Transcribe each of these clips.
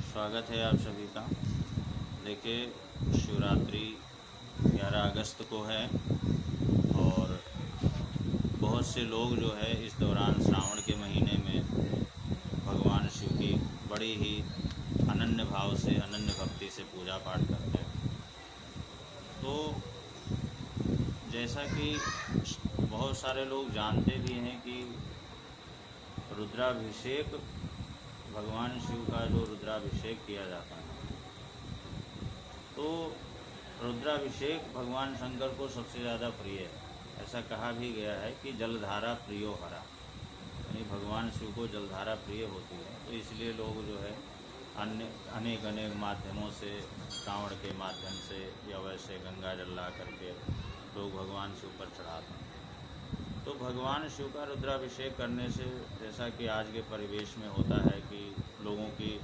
स्वागत है आप सभी का। देखिए, शिवरात्रि 11 अगस्त को है और बहुत से लोग जो है इस दौरान श्रावण के महीने में भगवान शिव की बड़ी ही अनन्य भाव से, अनन्य भक्ति से पूजा पाठ करते हैं। तो जैसा कि बहुत सारे लोग जानते भी हैं कि रुद्राभिषेक, भगवान शिव का जो रुद्राभिषेक किया जाता है, तो रुद्राभिषेक भगवान शंकर को सबसे ज़्यादा प्रिय है। ऐसा कहा भी गया है कि जलधारा प्रियो हरा, यानी भगवान शिव को जलधारा प्रिय होती है। तो इसलिए लोग जो है अनेक माध्यमों से, कांवड़ के माध्यम से या वैसे गंगा जल ला करके लोग भगवान शिव पर चढ़ाते हैं। तो भगवान शिव का रुद्राभिषेक करने से, जैसा कि आज के परिवेश में होता है कि लोगों की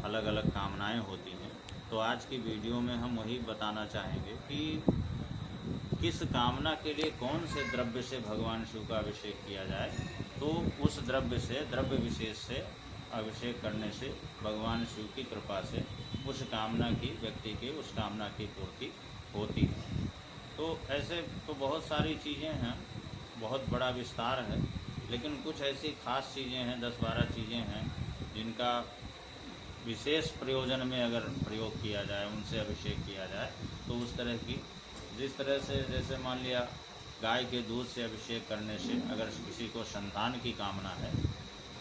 अलग अलग कामनाएं होती हैं, तो आज की वीडियो में हम वही बताना चाहेंगे कि किस कामना के लिए कौन से द्रव्य से भगवान शिव का अभिषेक किया जाए। तो उस द्रव्य से, द्रव्य विशेष से अभिषेक करने से भगवान शिव की कृपा से उस कामना की, व्यक्ति की उस कामना की पूर्ति होती है। तो ऐसे तो बहुत सारी चीज़ें हैं, बहुत बड़ा विस्तार है, लेकिन कुछ ऐसी खास चीज़ें हैं, 10-12 चीज़ें हैं जिनका विशेष प्रयोजन में अगर प्रयोग किया जाए, उनसे अभिषेक किया जाए तो उस तरह की, जिस तरह से जैसे मान लिया गाय के दूध से अभिषेक करने से अगर किसी को संतान की कामना है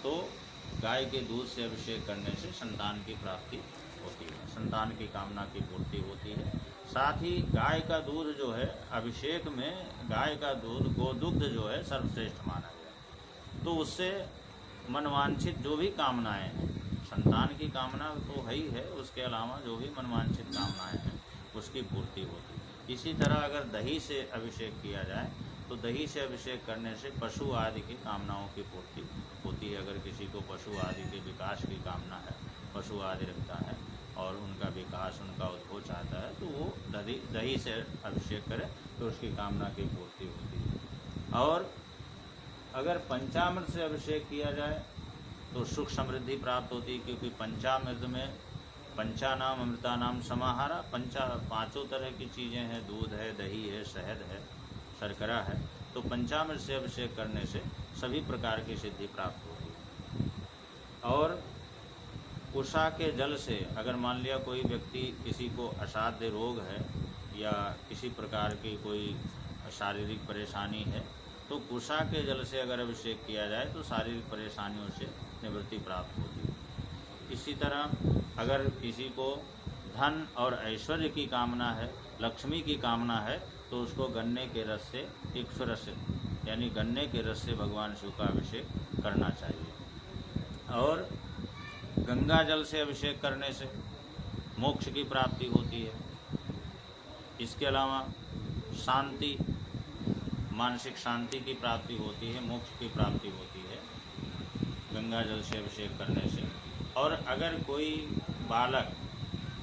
तो गाय के दूध से अभिषेक करने से संतान की प्राप्ति होती है, संतान की कामना की पूर्ति होती है। साथ ही गाय का दूध जो है, अभिषेक में गाय का दूध, गोदुग्ध जो है सर्वश्रेष्ठ माना गया। तो उससे मनवांछित जो भी कामनाएं हैं, संतान की कामना तो है ही है, उसके अलावा जो भी मनवांछित कामनाएं हैं उसकी पूर्ति होती है। इसी तरह अगर दही से अभिषेक किया जाए तो दही से अभिषेक करने से पशु आदि की कामनाओं की पूर्ति होती है। अगर किसी को पशु आदि के विकास की कामना है, पशु आदि रखता है और उनका विकास, उनका उद्भव चाहता है, तो वो दही से अभिषेक करे तो उसकी कामना की पूर्ति होती है। और अगर पंचामृत से अभिषेक किया जाए तो सुख समृद्धि प्राप्त होती है, क्योंकि पंचामृत में पंचानाम अमृतानाम समाहारा, पांचों तरह की चीज़ें हैं, दूध है, दही है, शहद है, शर्करा है। तो पंचामृत से अभिषेक करने से सभी प्रकार की सिद्धि प्राप्त होती है। और उषा के जल से, अगर मान लिया कोई व्यक्ति, किसी को असाध्य रोग है या किसी प्रकार की कोई शारीरिक परेशानी है, तो कुशा के जल से अगर अभिषेक किया जाए तो शारीरिक परेशानियों से निवृत्ति प्राप्त होती है। इसी तरह अगर किसी को धन और ऐश्वर्य की कामना है, लक्ष्मी की कामना है, तो उसको गन्ने के रस से, इक्ष्वरस यानी गन्ने के रस से भगवान शिव का अभिषेक करना चाहिए। और गंगा जल से अभिषेक करने से मोक्ष की प्राप्ति होती है। इसके अलावा शांति, मानसिक शांति की प्राप्ति होती है, मोक्ष की प्राप्ति होती है गंगा जल से अभिषेक करने से। और अगर कोई बालक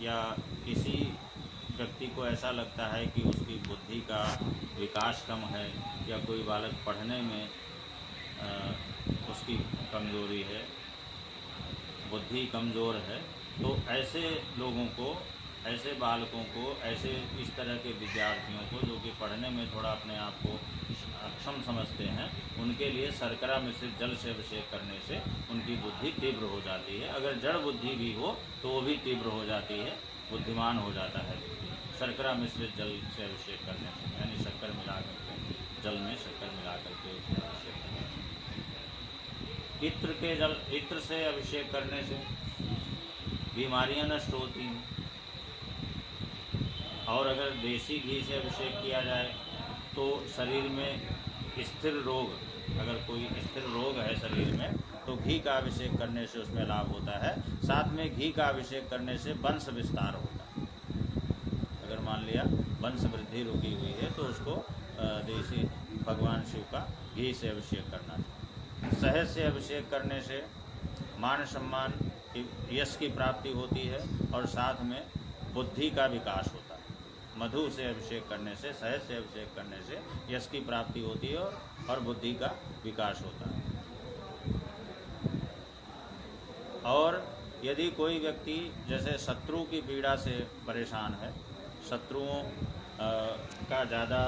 या किसी व्यक्ति को ऐसा लगता है कि उसकी बुद्धि का विकास कम है या कोई बालक पढ़ने में उसकी कमज़ोरी है, बुद्धि कमज़ोर है, तो ऐसे लोगों को, ऐसे बालकों को, ऐसे इस तरह के विद्यार्थियों को जो कि पढ़ने में थोड़ा अपने आप को अक्षम समझते हैं, उनके लिए शर्करा मिश्रित जल से अभिषेक करने से उनकी बुद्धि तीव्र हो जाती है। अगर जड़ बुद्धि भी हो तो वो भी तीव्र हो जाती है, बुद्धिमान हो जाता है। शर्करा मिश्रित जल से अभिषेक करने से, यानी शक्कर मिला करके, जल में शक्कर मिला करके उसमें अभिषेक करने से। इत्र के जल, इत्र से अभिषेक करने से बीमारियां नष्ट होती हैं। और अगर देसी घी से अभिषेक किया जाए तो शरीर में स्थिर रोग, अगर कोई स्थिर रोग है शरीर में, तो घी का अभिषेक करने से उसमें लाभ होता है। साथ में घी का अभिषेक करने से वंश विस्तार होता है। अगर मान लिया वंश वृद्धि रुकी हुई है तो उसको देसी भगवान शिव का घी से अभिषेक करना चाहिए। शहद से अभिषेक करने से मान सम्मान, यश की प्राप्ति होती है और साथ में बुद्धि का विकास होता है। मधु से अभिषेक करने से, शहद से अभिषेक करने से यश की प्राप्ति होती है और बुद्धि का विकास होता है। और यदि कोई व्यक्ति जैसे शत्रु की पीड़ा से परेशान है, शत्रुओं का ज़्यादा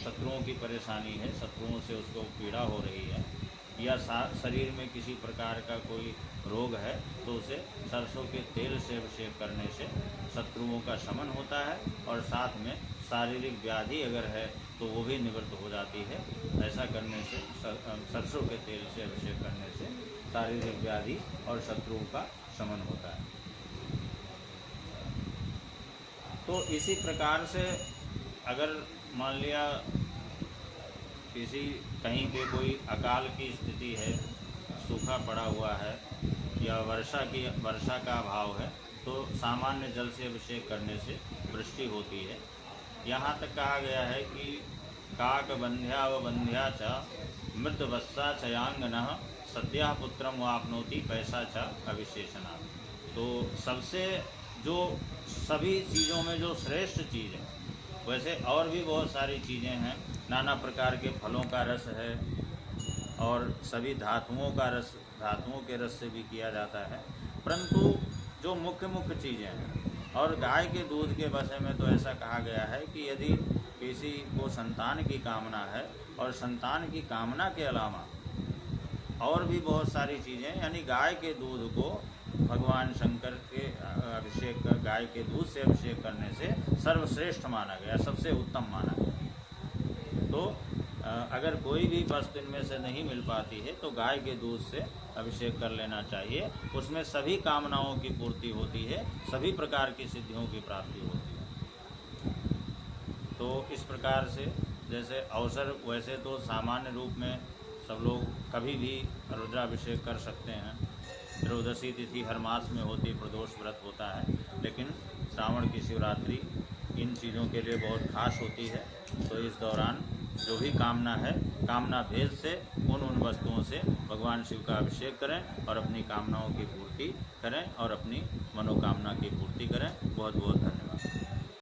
शत्रुओं की परेशानी है, शत्रुओं से उसको पीड़ा हो रही है, या शरीर में किसी प्रकार का कोई रोग है, तो उसे सरसों के तेल से अभिषेक करने से शत्रुओं का शमन होता है और साथ में शारीरिक व्याधि अगर है तो वो भी निवृत्त हो जाती है। ऐसा करने से, सरसों के तेल से अभिषेक करने से शारीरिक व्याधि और शत्रुओं का शमन होता है। तो इसी प्रकार से अगर मान लिया कहीं पे कोई अकाल की स्थिति है, सूखा पड़ा हुआ है या वर्षा का अभाव है, तो सामान्य जल से अभिषेक करने से वृष्टि होती है। यहाँ तक कहा गया है कि काक बंध्या व बंध्या च मृतवस्सा चयांगनः सद्यः पुत्रम वाप्नोति पैसा च अविशेषणा। तो सबसे जो सभी चीज़ों में जो श्रेष्ठ चीज़ है, वैसे और भी बहुत सारी चीज़ें हैं, नाना प्रकार के फलों का रस है और सभी धातुओं के रस से भी किया जाता है, परंतु जो मुख्य चीज़ें हैं और गाय के दूध के विषय में तो ऐसा कहा गया है कि यदि किसी को संतान की कामना है और संतान की कामना के अलावा और भी बहुत सारी चीज़ें, यानी गाय के दूध को भगवान शंकर के अभिषेक कर, गाय के दूध से अभिषेक करने से सर्वश्रेष्ठ माना गया, सबसे उत्तम माना गया। तो अगर कोई भी वस्तु इनमें से नहीं मिल पाती है तो गाय के दूध से अभिषेक कर लेना चाहिए। उसमें सभी कामनाओं की पूर्ति होती है, सभी प्रकार की सिद्धियों की प्राप्ति होती है। तो इस प्रकार से जैसे अवसर, वैसे तो सामान्य रूप में सब लोग कभी भी रुद्राभिषेक कर सकते हैं। त्रयोदशी तिथि हर मास में होती, प्रदोष व्रत होता है, लेकिन श्रावण की शिवरात्रि इन चीज़ों के लिए बहुत खास होती है। तो इस दौरान जो भी कामना है, कामना भेद से उन वस्तुओं से भगवान शिव का अभिषेक करें और अपनी कामनाओं की पूर्ति करें और अपनी मनोकामना की पूर्ति करें। बहुत बहुत धन्यवाद।